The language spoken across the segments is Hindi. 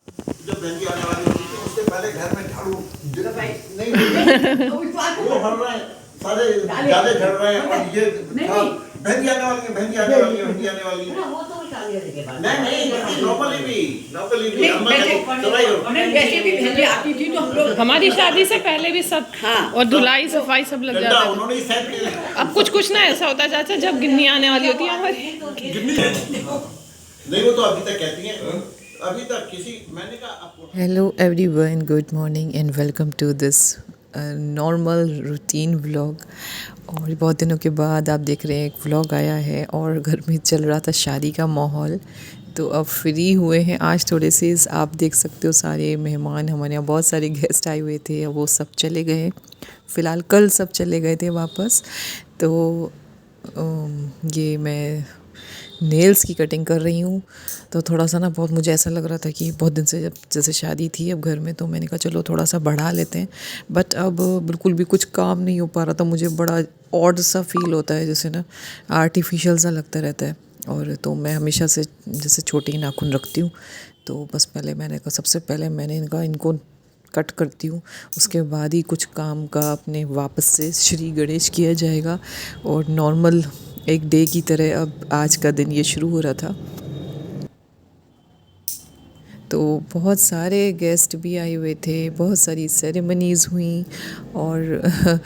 जब बहन की आने वाली होती थी उससे पहले घर में झाड़ू नहीं वो भर रहे हैं सारे जाले झड़ रहे हैं और ये बहन की आने वाली है, बहन की आने वाली है, बहन की आने वाली है। नहीं नॉर्मली भी वैसे भी बहनें आती थी तो हम लोग हमारी शादी से पहले भी सब हाँ और धुलाई सफाई सब लग गड्ढा जाता है। उन्होंने ही सेट किया। अब कुछ ना ऐसा होता है चाचा, जब गिन्नी आने वाली होती है हमारी। नहीं वो तो अभी तक कहती हैं, अभी तक किसी मैंने कहा आपको। Hello everyone, good morning and welcome to this normal routine vlog। और बहुत दिनों के बाद आप देख रहे हैं एक व्लॉग आया है और घर में चल रहा था शादी का माहौल, तो अब फ्री हुए हैं आज थोड़े से। आप देख सकते हो सारे मेहमान, हमारे यहाँ बहुत सारे गेस्ट आए हुए थे, वो सब चले गए। फ़िलहाल कल सब चले गए थे वापस। तो ये मैं नेल्स की कटिंग कर रही हूँ, तो थोड़ा सा ना बहुत मुझे ऐसा लग रहा था कि बहुत दिन से जब जैसे शादी थी अब घर में, तो मैंने कहा चलो थोड़ा सा बढ़ा लेते हैं। बट अब बिल्कुल भी कुछ काम नहीं हो पा रहा था, मुझे बड़ा ऑड सा फील होता है, जैसे ना आर्टिफिशियल सा लगता रहता है। और तो मैं हमेशा से जैसे छोटे ही नाखून रखती हूँ, तो बस पहले मैंने कहा सबसे पहले मैंने इनको कट करती हूँ, उसके बाद ही कुछ काम का अपने वापस से श्री गणेश किया जाएगा। और नॉर्मल एक डे की तरह अब आज का दिन ये शुरू हो रहा था। तो बहुत सारे गेस्ट भी आए हुए थे, बहुत सारी सेरेमनीज़ हुई और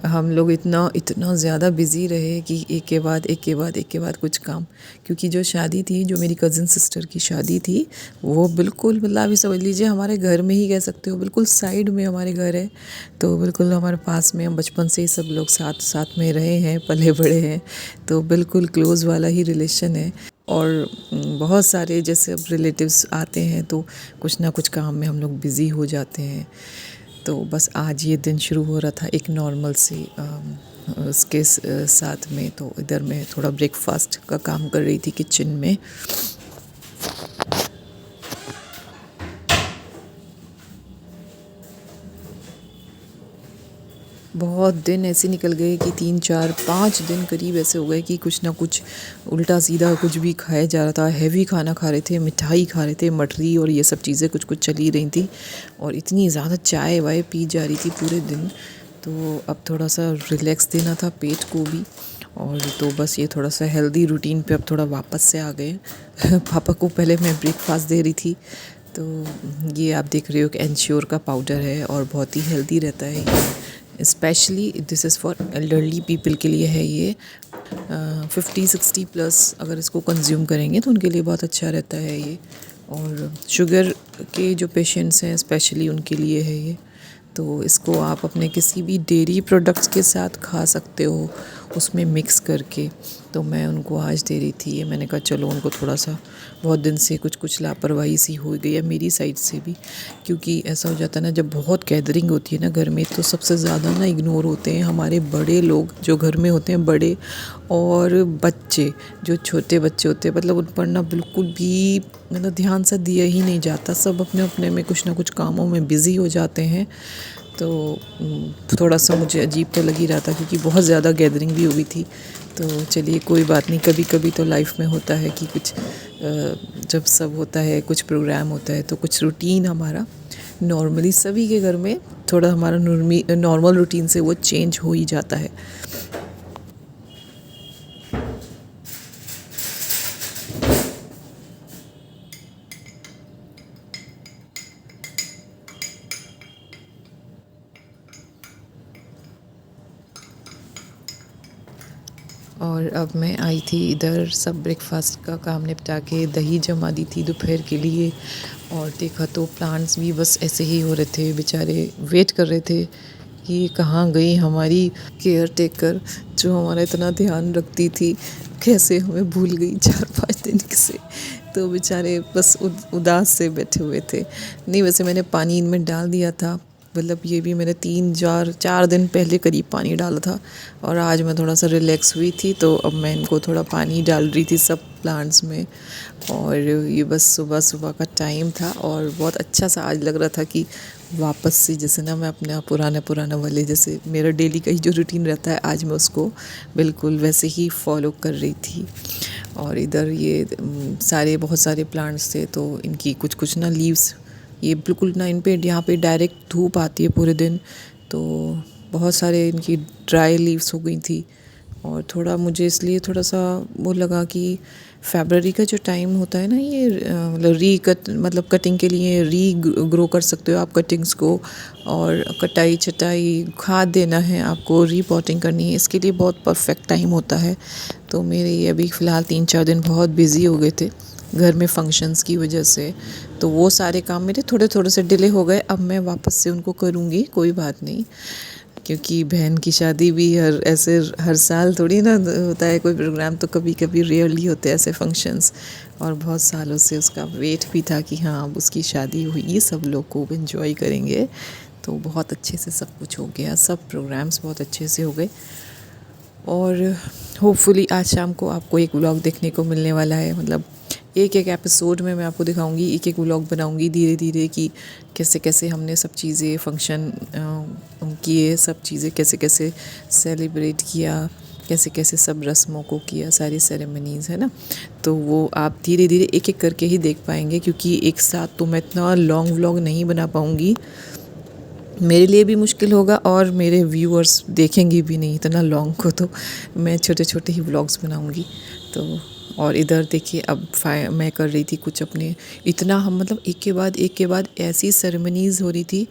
हम लोग इतना ज़्यादा बिज़ी रहे कि एक के बाद कुछ काम। क्योंकि जो शादी थी, जो मेरी कज़न सिस्टर की शादी थी, वो बिल्कुल मतलब अभी समझ लीजिए हमारे घर में ही कह सकते हो, बिल्कुल साइड में हमारे घर है। तो बिल्कुल हमारे पास में, हम बचपन से ही सब लोग साथ साथ में रहे हैं, पले बड़े हैं, तो बिल्कुल क्लोज़ वाला ही रिलेशन है। और बहुत सारे जैसे अब रिलेटिव्स आते हैं तो कुछ ना कुछ काम में हम लोग बिज़ी हो जाते हैं। तो बस आज ये दिन शुरू हो रहा था एक नॉर्मल से उसके साथ में। तो इधर मैं थोड़ा ब्रेकफास्ट का काम कर रही थी किचन में। बहुत दिन ऐसे निकल गए कि 3 4 5 दिन करीब ऐसे हो गए कि कुछ ना कुछ उल्टा सीधा कुछ भी खाया जा रहा था। हैवी खाना खा रहे थे, मिठाई खा रहे थे, मठरी और ये सब चीज़ें कुछ कुछ चली रही थी। और इतनी ज़्यादा चाय वाय पी जा रही थी पूरे दिन। तो अब थोड़ा सा रिलैक्स देना था पेट को भी। और तो बस ये थोड़ा सा हेल्दी रूटीन पे अब थोड़ा वापस से आ गए। पापा को पहले मैं ब्रेकफास्ट दे रही थी। तो ये आप देख रहे हो कि एंश्योर का पाउडर है और बहुत ही हेल्दी रहता है ये। Specially this is for elderly people के लिए है ये। 50-60 प्लस अगर इसको कंज्यूम करेंगे तो उनके लिए बहुत अच्छा रहता है ये। और शुगर के जो पेशेंट्स हैं स्पेशली उनके लिए है ये। तो इसको आप अपने किसी भी डेयरी प्रोडक्ट्स के साथ खा सकते हो, उसमें मिक्स करके। तो मैं उनको आज दे रही थी ये। मैंने कहा चलो उनको थोड़ा सा, बहुत दिन से कुछ लापरवाही सी हो गई है मेरी साइड से भी। क्योंकि ऐसा हो जाता है ना, जब बहुत गैदरिंग होती है ना घर में, तो सबसे ज़्यादा ना इग्नोर होते हैं हमारे बड़े लोग जो घर में होते हैं, बड़े और बच्चे जो छोटे बच्चे होते हैं। मतलब उन पर ना बिल्कुल भी मतलब ध्यान सा दिया ही नहीं जाता। सब अपने अपने में कुछ ना कुछ कामों में बिज़ी हो जाते हैं। तो थोड़ा सा मुझे अजीब तो लग ही रहा था क्योंकि बहुत ज़्यादा गैदरिंग भी हुई थी। तो चलिए कोई बात नहीं, कभी कभी तो लाइफ में होता है कि कुछ जब सब होता है, कुछ प्रोग्राम होता है, तो कुछ रूटीन हमारा नॉर्मली सभी के घर में थोड़ा हमारा नॉर्मल रूटीन से वो चेंज हो ही जाता है। और अब मैं आई थी इधर, सब ब्रेकफास्ट का काम निपटा के दही जमा दी थी दोपहर के लिए। और देखा तो प्लांट्स भी बस ऐसे ही हो रहे थे, बेचारे वेट कर रहे थे कि कहाँ गई हमारी केयर टेकर जो हमारा इतना ध्यान रखती थी, कैसे हमें भूल गई 4-5 दिन से। तो बेचारे बस उदास से बैठे हुए थे। नहीं, वैसे मैंने पानी इनमें डाल दिया था, मतलब ये भी मैंने 3-4 दिन पहले करीब पानी डाला था। और आज मैं थोड़ा सा रिलैक्स हुई थी, तो अब मैं इनको थोड़ा पानी डाल रही थी सब प्लांट्स में। और ये बस सुबह सुबह का टाइम था और बहुत अच्छा सा आज लग रहा था कि वापस से जैसे ना मैं अपने पुराना वाले जैसे मेरा डेली का ही जो रूटीन रहता है, आज मैं उसको बिल्कुल वैसे ही फॉलो कर रही थी। और इधर ये बहुत सारे प्लांट्स थे, तो इनकी कुछ ना लीव्स ये बिल्कुल ना इन पे यहाँ पे डायरेक्ट धूप आती है पूरे दिन, तो बहुत सारे इनकी ड्राई लीव्स हो गई थी। और थोड़ा मुझे इसलिए थोड़ा सा वो लगा कि फरवरी का जो टाइम होता है ना, ये मतलब कटिंग के लिए ग्रो कर सकते हो आप कटिंग्स को, और कटाई छटाई खाद देना है आपको, रीपॉटिंग करनी है, इसके लिए बहुत परफेक्ट टाइम होता है। तो मेरे ये अभी फ़िलहाल 3-4 दिन बहुत बिज़ी हो गए थे घर में फंक्शंस की वजह से, तो वो सारे काम मेरे थोड़े थोड़े से डिले हो गए। अब मैं वापस से उनको करूँगी, कोई बात नहीं, क्योंकि बहन की शादी भी हर साल थोड़ी ना होता है कोई प्रोग्राम, तो कभी कभी रेयरली होते हैं ऐसे फंक्शंस, और बहुत सालों से उसका वेट भी था कि हाँ अब उसकी शादी हुई, सब लोग खूब एंजॉय करेंगे। तो बहुत अच्छे से सब कुछ हो गया, सब प्रोग्राम्स बहुत अच्छे से हो गए। और होपफुली आज शाम को आपको एक व्लॉग देखने को मिलने वाला है, मतलब एक एक एपिसोड में मैं आपको दिखाऊंगी, एक एक व्लॉग बनाऊंगी धीरे धीरे कि कैसे कैसे हमने सब चीज़ें फंक्शन किए, सब चीज़ें कैसे कैसे सेलिब्रेट किया, कैसे कैसे सब रस्मों को किया, सारी सेरेमनीज़ है ना। तो वो आप धीरे धीरे एक एक करके ही देख पाएंगे, क्योंकि एक साथ तो मैं इतना लॉन्ग व्लॉग नहीं बना पाऊँगी, मेरे लिए भी मुश्किल होगा और मेरे व्यूअर्स देखेंगे भी नहीं इतना लॉन्ग को, तो मैं छोटे छोटे ही व्लॉग्स बनाऊंगी। तो और इधर देखिए अब मैं कर रही थी कुछ अपने, इतना हम मतलब एक के बाद ऐसी सेरेमनीज़ हो रही थी।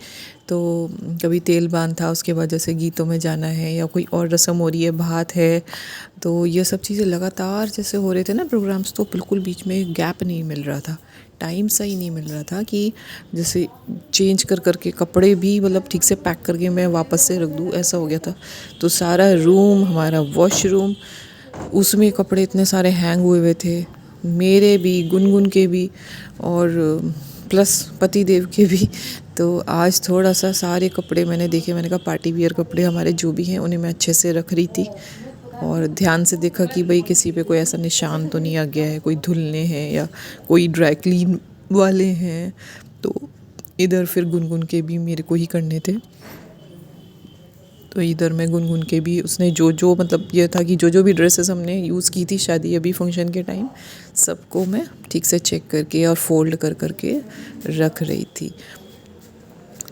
तो कभी तेल बांध था, उसके बाद जैसे गीतों में जाना है या कोई और रस्म हो रही है, भात है, तो ये सब चीज़ें लगातार जैसे हो रहे थे ना प्रोग्राम्स, तो बिल्कुल बीच में गैप नहीं मिल रहा था, टाइम सही नहीं मिल रहा था कि जैसे चेंज कर करके कपड़े भी मतलब ठीक से पैक करके मैं वापस से रख दूँ, ऐसा हो गया था। तो सारा रूम, हमारा वॉशरूम, उसमें कपड़े इतने सारे हैंग हुए थे, मेरे भी, गुनगुन के भी, और प्लस पति देव के भी। तो आज थोड़ा सा सारे कपड़े मैंने देखे, मैंने कहा पार्टी वियर कपड़े हमारे जो भी हैं उन्हें मैं अच्छे से रख रही थी, और ध्यान से देखा कि भाई किसी पे कोई ऐसा निशान तो नहीं आ गया है, कोई धुलने हैं या कोई ड्राई क्लीन वाले हैं। तो इधर फिर गुनगुन के भी मेरे को ही करने थे, तो इधर मैं गुनगुन के भी, उसने जो जो मतलब ये था कि जो जो भी ड्रेसेस हमने यूज़ की थी शादी अभी फंक्शन के टाइम, सबको मैं ठीक से चेक करके और फोल्ड कर करके रख रही थी।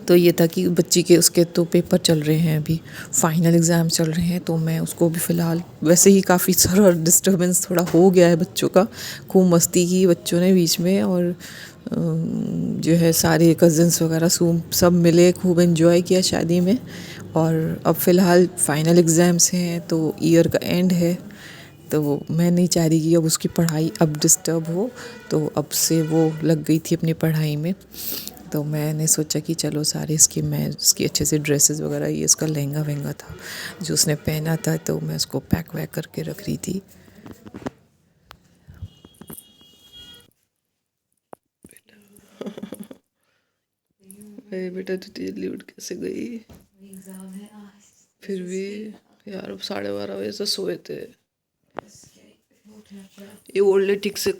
तो ये था कि बच्ची के उसके तो पेपर चल रहे हैं, अभी फाइनल एग्ज़ाम चल रहे हैं, तो मैं उसको भी फ़िलहाल वैसे ही काफ़ी सारा डिस्टर्बेंस थोड़ा हो गया है बच्चों का, खूब मस्ती की बच्चों ने बीच में, और जो है सारे कज़न्स वगैरह सब मिले, खूब एंजॉय किया शादी में। और अब फ़िलहाल फाइनल एग्ज़ाम्स हैं, तो ईयर का एंड है, तो मैं नहीं चाह रही कि अब उसकी पढ़ाई अब डिस्टर्ब हो, तो अब से वो लग गई थी अपनी पढ़ाई में। तो मैंने सोचा कि चलो सारे मैं इसकी अच्छे से ड्रेसेस वगैरह, ये इसका लहंगा वहंगा था जो उसने पहना था, तो मैं उसको पैक वैक करके रख रही थी। बेटा तो जल्दी उठ कैसे गई? फिर भी यार 12:30 बजे से सोए थे, ये ओल्ड ठीक से